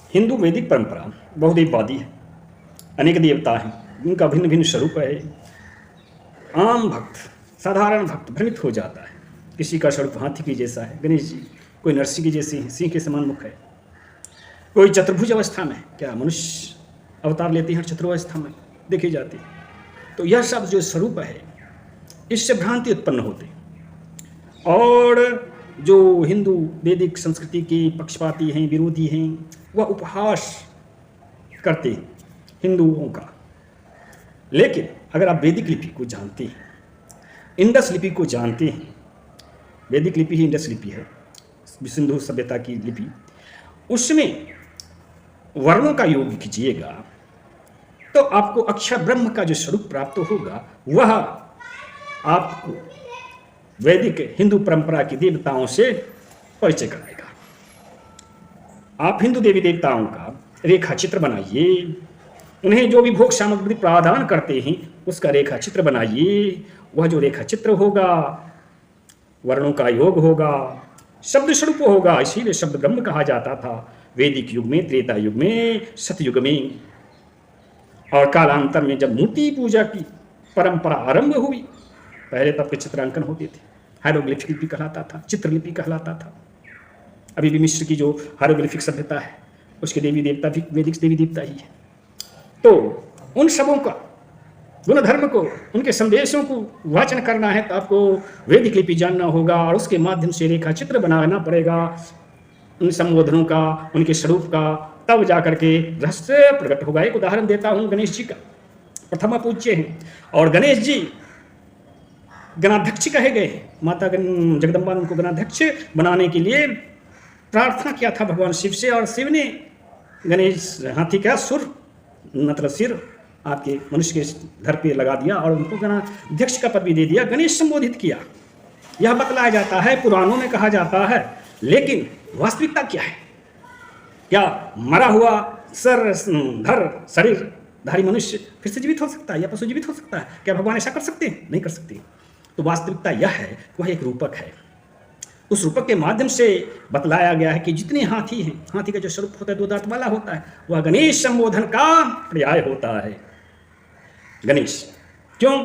हिंदू वैदिक परंपरा बहुदेववादी है। अनेक देवता हैं, उनका भिन्न भिन्न स्वरूप है। आम भक्त, साधारण भक्त भ्रमित हो जाता है। किसी का स्वरूप हाथी की जैसा है, गणेश जी, कोई नरसिंह की जैसी है, सिंह के समान मुख है, कोई चतुर्भुज अवस्था में, क्या मनुष्य अवतार लेते हैं चतुर्वस्था में देखी जाती है। तो यह सब जो स्वरूप है, इससे भ्रांति उत्पन्न होती। और जो हिंदू वैदिक संस्कृति के पक्षपाती हैं, विरोधी हैं, वह उपहास करते हैं हिंदुओं का। लेकिन अगर आप वैदिक लिपि को जानते हैं, इंडस लिपि को जानते हैं, वैदिक लिपि ही इंडस लिपि है, सिंधु सभ्यता की लिपि, उसमें वर्णों का योग कीजिएगा तो आपको अक्षर ब्रह्म का जो स्वरूप प्राप्त होगा, वह आपको वैदिक हिंदू परंपरा की देवताओं से परिचय कराएगा। आप हिंदू देवी देवताओं का रेखा चित्र बनाइए, उन्हें जो भी भोग सामग्री प्रदान करते हैं उसका रेखा चित्र बनाइए। वह जो रेखा चित्र होगा, वर्णों का योग होगा, शब्द स्वरूप होगा। इसीलिए शब्द ब्रह्म कहा जाता था वैदिक युग में, त्रेता युग में, सतयुग में। और कालांतर में जब मूर्ति पूजा की परंपरा आरंभ हुई, पहले तब के चित्रांकन होते थे, हायरोग्लिफिक लिपि कहलाता था, चित्रलिपि कहलाता था। अभी भी मिस्र की जो हायरोग्लिफिक सभ्यता है, उसके देवी देवता भी वैदिक देवी देवता ही है। तो उन सबों का गुण धर्म को, उनके संदेशों को वाचन करना है तो आपको वैदिक लिपि जानना होगा, और उसके माध्यम से रेखा चित्र बनाना पड़ेगा उन संबोधनों का, उनके स्वरूप का, तब जाकर के रहस्य प्रकट होगा। एक उदाहरण देता हूँ गणेश जी का। प्रथमा पूज्य हैं और गणेश जी गणाध्यक्ष कहे गए हैं। माता जगदम्बा ने उनको गणाध्यक्ष बनाने के लिए प्रार्थना किया था भगवान शिव से, और शिव ने गणेश हाथी का सुर मतलब सिर आपके मनुष्य के धर पे लगा दिया और उनको गणाध्यक्ष का पद भी दे दिया, गणेश संबोधित किया। यह बतलाया जाता है, पुराणों में कहा जाता है। लेकिन वास्तविकता क्या है? क्या मरा हुआ सर धर शरीर धारी मनुष्य फिर से जीवित हो सकता है या पशु जीवित हो सकता है? क्या भगवान ऐसा कर सकते हैं? नहीं कर सकते। तो वास्तविकता यह है, वह एक रूपक है। उस रूपक के माध्यम से बतलाया गया है कि जितने हाथी हैं, हाथी का जो स्वरूप होता है 2 दांत वाला होता है, वह गणेश संबोधन का पर्याय होता है। गणेश क्यों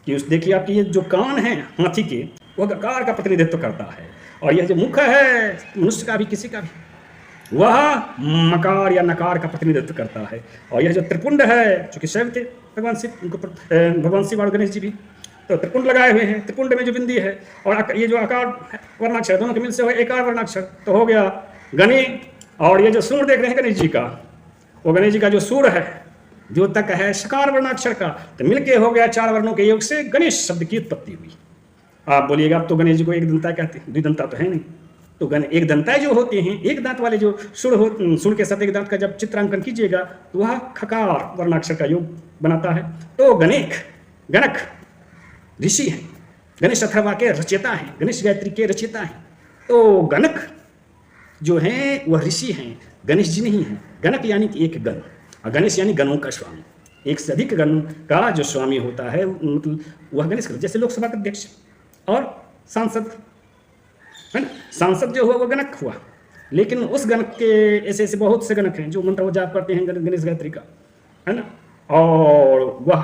कि उस देखिए आपकी ये जो कान है हाथी के, वह गकार का प्रतिनिधित्व करता है, और यह जो मुख है मनुष्य का भी किसी का भी, वह मकार या नकार का प्रतिनिधित्व करता है। और यह जो त्रिपुंड है, चूंकि शैव थे भगवान शिव, उनको भगवान शिव और गणेश जी भी तो त्रिपुंड लगाए हुए हैं। त्रिपुंड में जो बिंदी है और ये जो आकार वर्णाक्षर, दोनों के मिल से हो एकार वर्णाक्षर, तो हो गया गणे। और ये जो सूर देख रहे हैं गणेश जी का, वो गणेश जी का जो सूर है, जो तक है सकार वर्णाक्षर का, तो मिलके हो गया 4 वर्णों के योग से गणेश शब्द की उत्पत्ति हुई। आप बोलिएगा अब तो गणेश जी को एक दंता कहते हैं, 2 दंता तो है नहीं। तो एक दंता जो होते हैं, एक दांत वाले जो सुर के साथ एक दांत का जब चित्रांकन कीजिएगा तो वह खकार वर्णाक्षर का योग बनाता है। तो गणक ऋषि हैं, गणेश अथर्वा के रचयिता हैं, गणेश गायत्री के रचयिता हैं। तो गणक जो हैं वह ऋषि हैं, गणेश जी नहीं हैं। गणक यानी कि एक गण, और गणेश यानी गणों का स्वामी। एक से अधिक गण का जो स्वामी होता है, मतलब वह गणेश का, जैसे लोकसभा का अध्यक्ष और सांसद है ना। सांसद जो हुआ वह गणक हुआ, लेकिन उस गणक के ऐसे ऐसे बहुत से गणक हैं जो मंत्र जाप करते हैं गणेश गायत्री का, है ना। और वह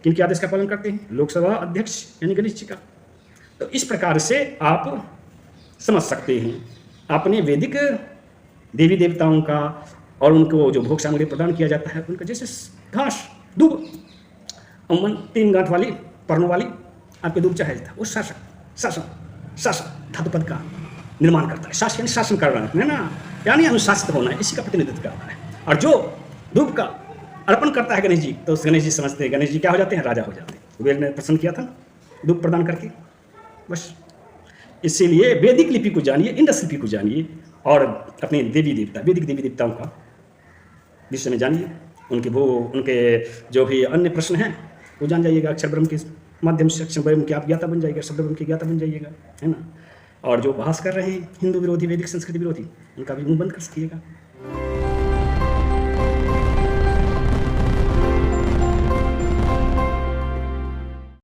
किनके आदेश का पालन करते हैं? लोकसभा अध्यक्ष यानी गणेश जी का। तो इस प्रकार से आप समझ सकते हैं अपने वैदिक देवी देवताओं का, और उनको जो भोग सामग्री प्रदान किया जाता है उनका, जैसे घास दूब, अमूमन 3 गांठ वाली पर्णों वाली आपके दूब चाहे था, वो शासन धातु पद का निर्माण करता है। शासन यानी शासन करना है ना, यानी अनुशासित होना है, इसी का प्रतिनिधित्व करता है। और जो दूब का अर्पण करता है गणेश जी, तो उस गणेश जी समझते हैं, गणेश जी क्या हो जाते हैं? राजा हो जाते हैं। कुबेर ने प्रसन्न किया था दूब प्रदान करके, बस। इसीलिए वैदिक लिपि को जानिए, इंडस लिपि को जानिए, और अपने देवी देवता वैदिक देवी देवताओं का विषय में जानिए। उनके जो भी अन्य प्रश्न हैं वो जान जाइएगा अक्षर ब्रह्म के माध्यम से। अक्षर ब्रह्म की आप ज्ञाता बन जाइएगा, शब्द ब्रह्म की ज्ञाता बन जाइएगा, है ना। और जो बहस कर रहे हैं हिंदू विरोधी, वैदिक संस्कृति विरोधी, उनका भी मुंह बंद कर सकिएगा।